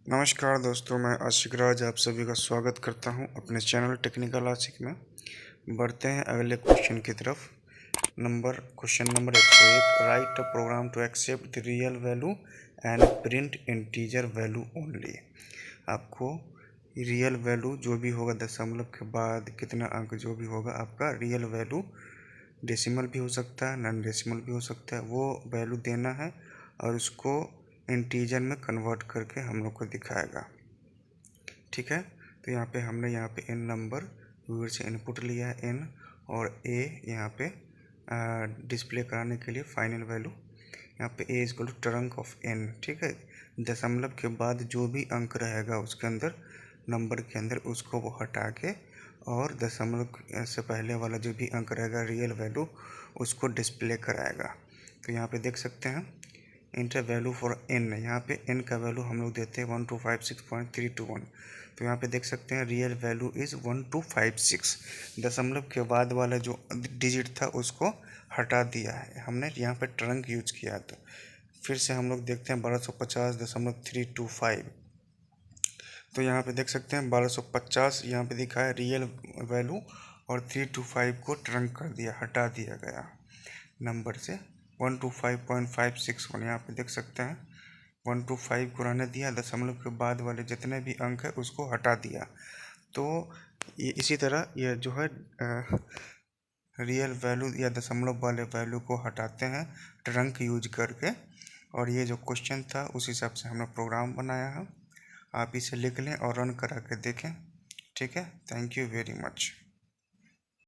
नमस्कार दोस्तों, मैं आशिक राज आप सभी का स्वागत करता हूं अपने चैनल टेक्निकल आशिक में। बढ़ते हैं अगले क्वेश्चन की तरफ। Question number 101। Write a program to accept the real value and print integer value only. आपको रियल वैल्यू जो भी होगा दशमलव के बाद कितना अंक जो भी होगा आपका रियल वैल्यू, डेसिमल भी हो सकता है, नॉन डेसिमल भी हो सकता है, वो वैल्यू देना है और उसको इंटीजर में कन्वर्ट करके हम लोग को दिखाएगा। ठीक है, तो यहाँ पे हमने n नंबर व्यूअर से इनपुट लिया है n, और a यहाँ पे डिस्प्ले कराने के लिए फाइनल वैल्यू यहाँ पे a is equal to trunc of n। ठीक है, दशमलव के बाद जो भी अंक रहेगा उसके अंदर नंबर के अंदर उसको वो हटा के और दशमलव से पहले वाला जो भी अंक रहेगा रियल वैल्यू उसको डिस्प्ले कराएगा। तो यहाँ पे देख सकते हैं इंटर वैल्यू फॉर n, यहाँ पे n का वैल्यू हम लोग देते हैं 1256.321। तो यहाँ पे देख सकते हैं रियल वैल्यू इज़ 1256। दशमलव के बाद वाला जो डिजिट था उसको हटा दिया है हमने, यहाँ पे ट्रंक यूज किया। तो फिर से हम लोग देखते हैं 1250.325। तो यहाँ पे देख सकते हैं 1250 यहाँ पे दिखा है रियल वैल्यू, और 325 को ट्रंक कर दिया, हटा दिया गया नंबर से। 125.561 यहाँ पे देख सकते हैं 125 को रहने दिया, दशमलव के बाद वाले जितने भी अंक है उसको हटा दिया। तो ये इसी तरह ये जो है रियल वैल्यू या दशमलव वाले वैल्यू को हटाते हैं ट्रंक यूज करके। और ये जो क्वेश्चन था उस हिसाब से हमने प्रोग्राम बनाया है। आप इसे लिख लें और रन करा के देखें। ठीक है, थैंक यू वेरी मच।